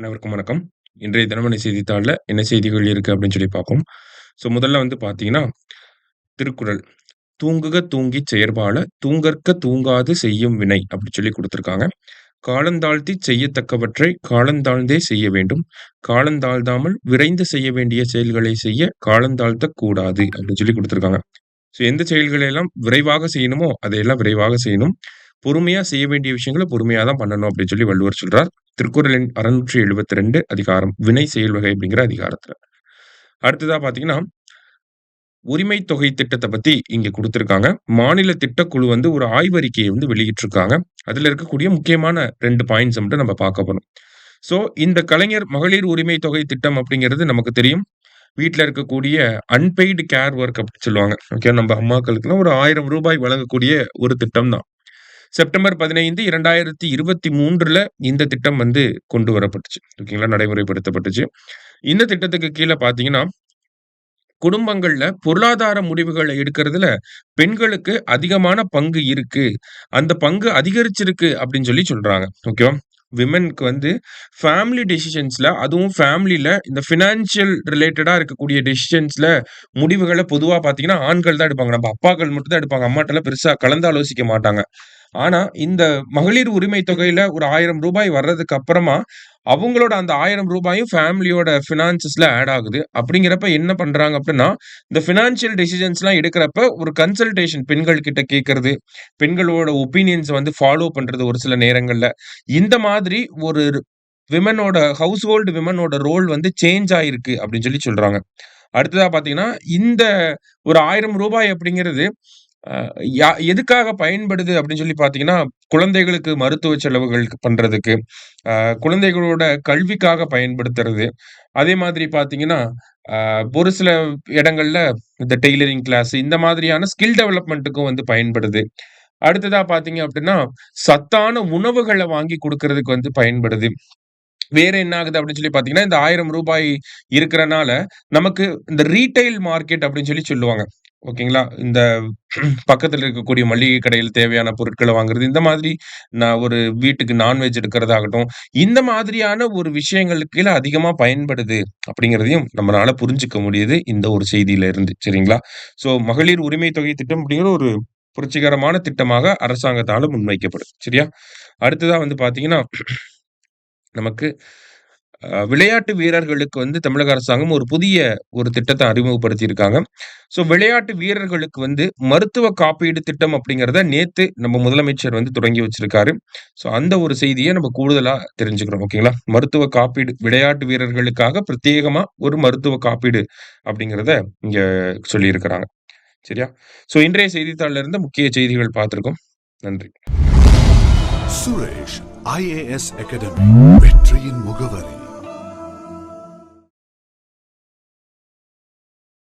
அனைவருக்கும் வணக்கம். இன்றைய தினமணி செய்தித்தாள்ல என்ன செய்திகள் இருக்கு அப்படின்னு சொல்லி பார்ப்போம். முதல்ல பார்த்தீங்கன்னா, திருக்குறள் "தூங்குக தூங்கிச் செயற்பால, தூங்கற்க தூங்காது செய்யும் வினை" அப்படி சொல்லி குடுத்திருக்காங்க. "காலந்தாழ்த்திச் செய்யத்தக்கவற்றைக் காலந்தாழ்ந்தே செய்ய வேண்டும். காலந்தாழ்த்தாமல் விரைந்து செய்ய வேண்டிய செயல்களைச் செய்ய காலந்தாழ்த்தக் கூடாது" அப்படின்னு சொல்லி குடுத்திருக்காங்க. எந்த செயல்களை எல்லாம் விரைவாக செய்யணுமோ, அதையெல்லாம் விரைவாக செய்யணும். பொறுமையா செய்ய வேண்டிய விஷயங்கள பொறுமையா தான் பண்ணணும் அப்படின்னு சொல்லி வள்ளுவர் சொல்றார். திருக்குறள் எண் 672 அதிகாரம் வினை செயல் வகை அப்படிங்கிற அதிகாரத்துல. அடுத்ததா பார்த்தீங்கன்னா, உரிமை தொகை திட்டத்த பத்தி இங்க குடுத்திருக்காங்க. மாநில திட்டக்குழு ஒரு ஆய்வறிக்கைய வெளியிட்டிருக்காங்க. அதுல இருக்கக்கூடிய முக்கியமான 2 பாயிண்ட்ஸ மட்டும் நம்ம பார்க்க போறோம். இந்த கலைஞர் மகளிர் உரிமை தொகை திட்டம் அப்படிங்கிறது நமக்கு தெரியும். வீட்ல இருக்கக்கூடிய அன்பெய்டு கேர் வொர்க் அப்படின்னு சொல்லுவாங்க. ஓகே, நம்ம அம்மாக்களுக்குலாம் ஒரு ரூ. 1000 வழங்கக்கூடிய ஒரு திட்டம் தான். செப்டம்பர் 15, 2023ல இந்த திட்டம் கொண்டு வரப்பட்டுச்சு. ஓகேங்களா, நடைமுறைப்படுத்தப்பட்டுச்சு. இந்த திட்டத்துக்கு கீழ பார்த்தீங்கன்னா, குடும்பங்கள்ல பொருளாதார முடிவுகள எடுக்கிறதுல பெண்களுக்கு அதிகமான பங்கு இருக்கு. அந்த பங்கு அதிகரிச்சிருக்கு அப்படின்னு சொல்லி சொல்றாங்க. ஓகேவா? விமென்க்கு ஃபேமிலி டெசிஷன்ஸ்ல, அதுவும் ஃபேமிலில இந்த பினான்சியல் ரிலேட்டடா இருக்கக்கூடிய டெசிஷன்ஸ்ல முடிவுகள பொதுவா பார்த்தீங்கன்னா, ஆண்கள் தான் எடுப்பாங்க. நம்ம அப்பாக்கள் மட்டும் தான் எடுப்பாங்க. அம்மாட்டலாம் பெருசா கலந்து ஆலோசிக்க மாட்டாங்க. ஆனா, இந்த மகளிர் உரிமை தொகையில ஒரு ரூ. 1000 வர்றதுக்கு அப்புறமா, அவங்களோட அந்த ரூ. 1000யும் ஃபேமிலியோட ஃபினான்சஸ்ல ஆட் ஆகுது. அப்படிங்கிறப்ப என்ன பண்றாங்க அப்படின்னா, இந்த ஃபினான்சியல் டெசிஷன்ஸ்லாம் எடுக்கிறப்ப ஒரு கன்சல்டேஷன் பெண்கள் கிட்ட கேட்கறது, பெண்களோட ஒப்பீனியன்ஸ ஃபாலோ பண்றது ஒரு சில நேரங்கள்ல. இந்த மாதிரி ஒரு விமனோட ஹவுஸ்ஹோல்டு விமனோட ரோல் சேஞ்ச் ஆயிருக்கு அப்படின்னு சொல்லி சொல்றாங்க. அடுத்ததா பார்த்தீங்கன்னா, இந்த ஒரு ரூ. 1000 அப்படிங்கிறது அ எதுக்காக பயன்படுது அப்படின்னு சொல்லி பார்த்தீங்கன்னா, குழந்தைகளுக்கு மருத்துவ செலவுகள் பண்றதுக்கு, அ குழந்தைகளோட கல்விக்காக பயன்படுத்துறது. அதே மாதிரி பார்த்தீங்கன்னா, ஒரு சில இடங்கள்ல இந்த டெய்லரிங் கிளாஸ் இந்த மாதிரியான ஸ்கில் டெவலப்மென்ட்க்கும் பயன்படுது. அடுத்ததா பார்த்தீங்க அப்படின்னா, சத்தான உணவுகள வாங்கி குடுக்கறதுக்கு பயன்படுது. வேற என்ன ஆகுது அப்படின்னு சொல்லி பார்த்தீங்கன்னா, இந்த ரூ. 1000 இருக்கிறனால, நமக்கு இந்த ரீட்டெயில் மார்க்கெட் அப்படின்னு சொல்லி சொல்லுவாங்க. ஓகேங்களா? இந்த பக்கத்துல இருக்கக்கூடிய மளிகை கடையில் தேவையான பொருட்கள வாங்குறது, இந்த மாதிரி நான் ஒரு வீட்டுக்கு நான்வெஜ் எடுக்கிறதாகட்டும், இந்த மாதிரியான ஒரு விஷயங்களுக்கு கீழ அதிகமா பயன்படுது அப்படிங்கிறதையும் நம்மளால புரிஞ்சுக்க முடியுது, இந்த ஒரு செய்தியில இருந்து. சரிங்களா? மகளிர் உரிமை தொகை திட்டம் அப்படிங்கிற ஒரு புரட்சிகரமான திட்டமாக அரசாங்கத்தால முன்வைக்கப்படுது. சரியா? அடுத்ததா பார்த்தீங்கன்னா, நமக்கு விளையாட்டு வீரர்களுக்கு தமிழக அரசாங்கம் ஒரு புதிய ஒரு திட்டத்த அறிமுகப்படுத்தியிருக்காங்க. விளையாட்டு வீரர்களுக்கு மருத்துவ காப்பீடு திட்டம் அப்படிங்கிறத நேத்து நம்ம முதலமைச்சர் தொடங்கி வச்சிருக்காரு. அந்த ஒரு செய்திய நம்ம கூடுதலா தெரிஞ்சுக்கிறோம். ஓகேங்களா? மருத்துவ காப்பீடு விளையாட்டு வீரர்களுக்காக பிரத்யேகமா ஒரு மருத்துவ காப்பீடு அப்படிங்கிறத இங்க சொல்லியிருக்கிறாங்க. சரியா? இன்றைய செய்தித்தாள்ல இருந்து முக்கிய செய்திகள் பார்த்திருக்கோம். நன்றி. சுரேஷ் IAS அகாடமி வெற்றியின் முகவரி.